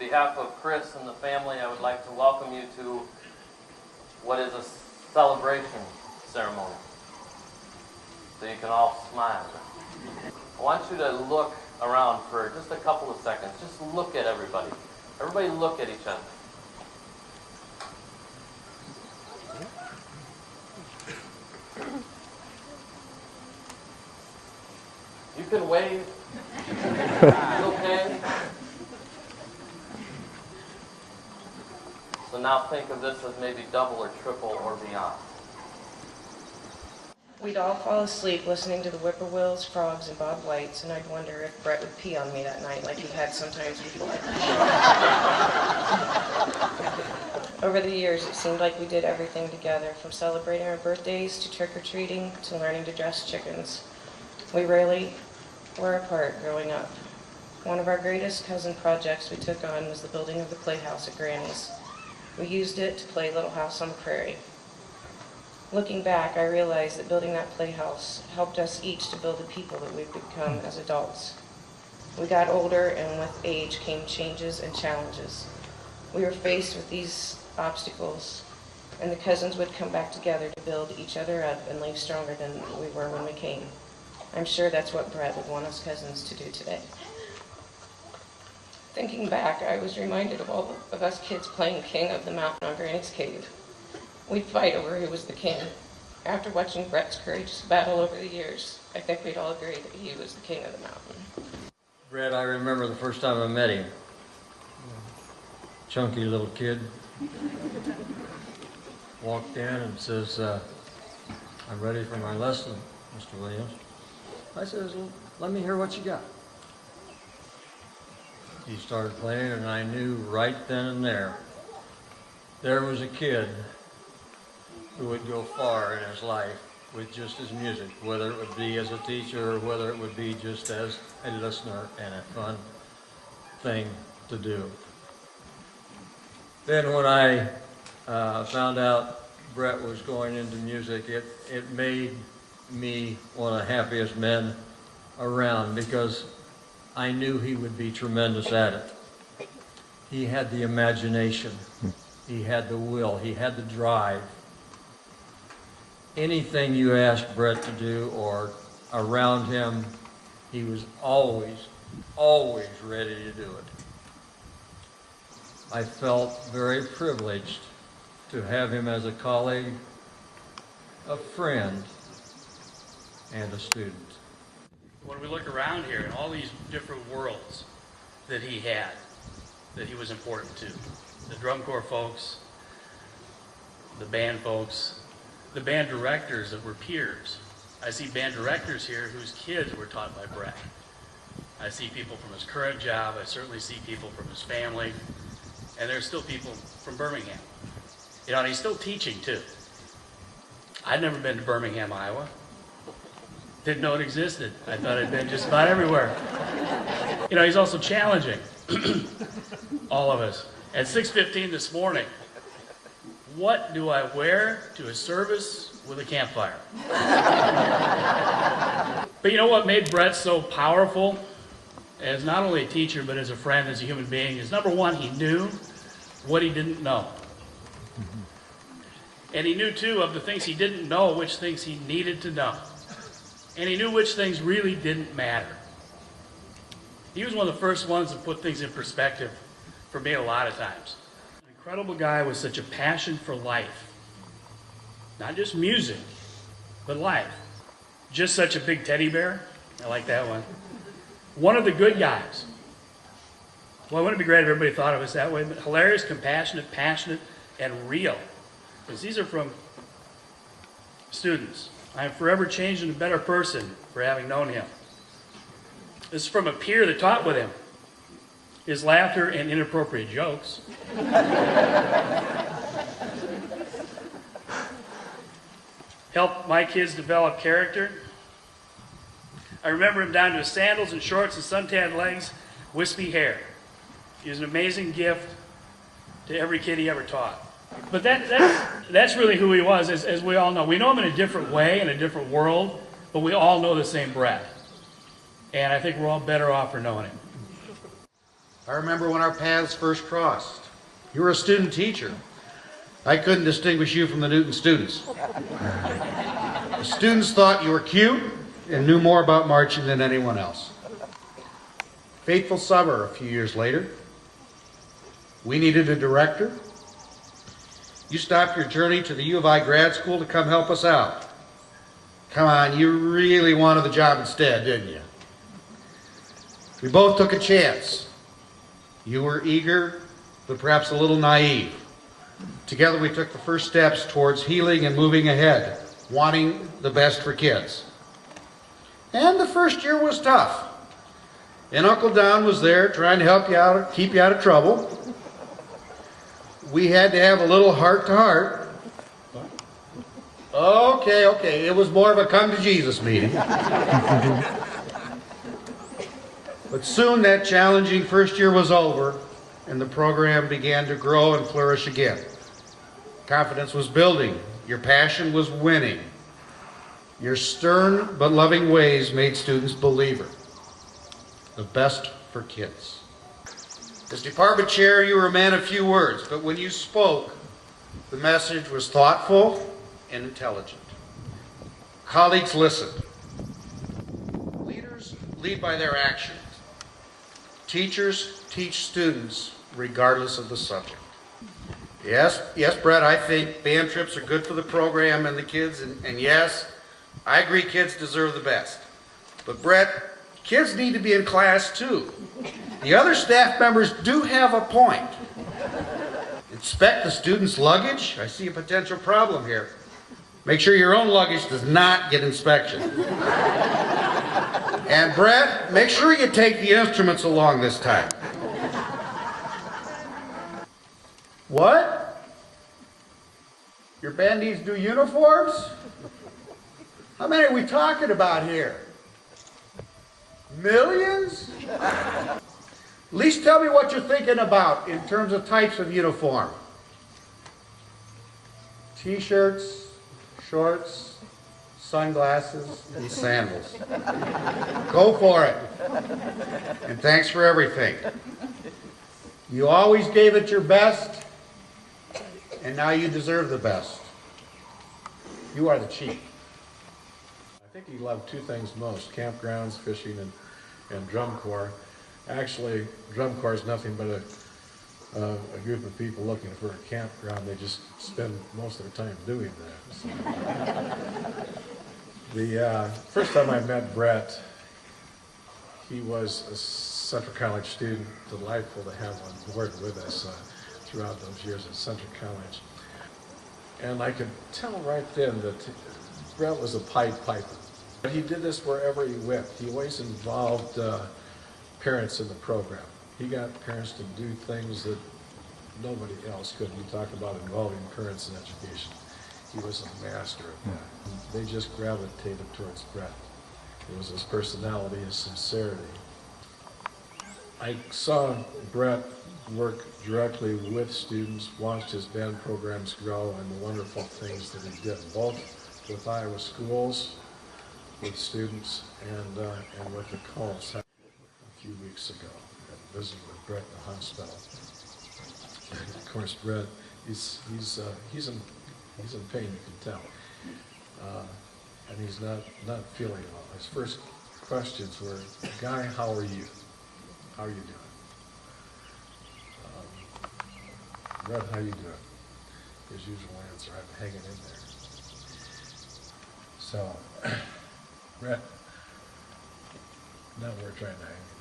behalf of Chris and the family, I would like to welcome you to what is a celebration ceremony. So you can all smile. I want you to look around for just a couple of seconds. Just look at everybody. Everybody look at each other. You can wave. It's okay. So now think of this as maybe double or triple or beyond. We'd all fall asleep listening to the whippoorwills, frogs, and Bob Whites, and I'd wonder if Brett would pee on me that night like he had sometimes before. Over the years, it seemed like we did everything together, from celebrating our birthdays to trick-or-treating to learning to dress chickens. We rarely were apart growing up. One of our greatest cousin projects we took on was the building of the playhouse at Granny's. We used it to play Little House on the Prairie. Looking back, I realized that building that playhouse helped us each to build the people that we've become as adults. We got older, and with age came changes and challenges. We were faced with these obstacles, and the cousins would come back together to build each other up and leave stronger than we were when we came. I'm sure that's what Brett would want us cousins to do today. Thinking back, I was reminded of all of us kids playing King of the Mountain on Granny's Cave. We'd fight over who was the king. After watching Brett's courageous battle over the years, I think we'd all agree that he was the king of the mountain. Brett, I remember the first time I met him. Chunky little kid. Walked in and says, I'm ready for my lesson, Mr. Williams. I says, well, let me hear what you got. He started playing, and I knew right then and there was a kid who would go far in his life with just his music, whether it would be as a teacher or whether it would be just as a listener and a fun thing to do. Then when I found out Brett was going into music, it made me one of the happiest men around because I knew he would be tremendous at it. He had the imagination, he had the will, he had the drive. Anything you asked Brett to do or around him, he was always ready to do it. I felt very privileged to have him as a colleague, a friend, and a student. When we look around here and all these different worlds that he had, that he was important to, the drum corps folks, the band folks, the band directors that were peers. I see band directors here whose kids were taught by Brett. I see people from his current job. I certainly see people from his family. And there's still people from Birmingham. You know, and he's still teaching too. I'd never been to Birmingham, Iowa. Didn't know it existed. I thought I'd been just about everywhere. You know, he's also challenging all of us. At 6:15 this morning, what do I wear to a service with a campfire? But you know what made Brett so powerful as not only a teacher but as a friend, as a human being, is number one, he knew what he didn't know. And he knew too of the things he didn't know, which things he needed to know. And he knew which things really didn't matter. He was one of the first ones to put things in perspective for me a lot of times. An incredible guy with such a passion for life. Not just music, but life. Just such a big teddy bear. I like that one. One of the good guys. Well, wouldn't it be great if everybody thought of us that way? But hilarious, compassionate, passionate, and real. Because these are from students. I am forever changed into a better person for having known him. This is from a peer that taught with him. His laughter and inappropriate jokes. Helped my kids develop character. I remember him down to his sandals and shorts and suntanned legs, wispy hair. He was an amazing gift to every kid he ever taught. But that's really who he was, as we all know. We know him in a different way, in a different world, but we all know the same Brett. And I think we're all better off for knowing him. I remember when our paths first crossed. You were a student teacher. I couldn't distinguish you from the Newton students. The students thought you were cute and knew more about marching than anyone else. Fateful summer a few years later, we needed a director. You stopped your journey to the U of I grad school to come help us out. Come on, you really wanted the job instead, didn't you? We both took a chance. You were eager, but perhaps a little naive. Together we took the first steps towards healing and moving ahead, wanting the best for kids. And the first year was tough. And Uncle Don was there trying to help you out, keep you out of trouble. We had to have a little heart-to-heart. Okay. It was more of a come-to-Jesus meeting. But soon that challenging first year was over, and the program began to grow and flourish again. Confidence was building. Your passion was winning. Your stern but loving ways made students believer. The best for kids. As department chair, you were a man of few words, but when you spoke, the message was thoughtful and intelligent. Colleagues listened. Leaders lead by their actions. Teachers teach students regardless of the subject. Yes, Brett, I think band trips are good for the program and the kids, and yes, I agree kids deserve the best. But Brett, kids need to be in class too. The other staff members do have a point. Inspect the students' luggage? I see a potential problem here. Make sure your own luggage does not get inspection. And Brett, make sure you take the instruments along this time. What? Your band needs new uniforms? How many are we talking about here? Millions? At least tell me what you're thinking about in terms of types of uniform. T-shirts, shorts, sunglasses, and sandals. Go for it. And thanks for everything. You always gave it your best, and now you deserve the best. You are the chief. I think he loved two things most: campgrounds, fishing, and drum corps. Actually, drum corps is nothing but a group of people looking for a campground. They just spend most of their time doing that. So. The first time I met Brett, he was a Central College student. Delightful to have on board with us throughout those years at Central College. And I could tell right then that Brett was a Pied Piper. He did this wherever he went. He always involved parents in the program. He got parents to do things that nobody else could. You talk about involving parents in education. He was a master of that. They just gravitated towards Brett. It was his personality, his sincerity. I saw Brett work directly with students, watched his band programs grow, and the wonderful things that he did, both with Iowa schools, with students, and with the Colts. A few weeks ago, I visited with Brett in the hospital. And of course, Brett, he's in pain, you can tell, and he's not feeling well. His first questions were, "Guy, how are you? How are you doing?" Brett, how you doing? His usual answer, "I'm hanging in there." So, Brett, now we're trying to hang in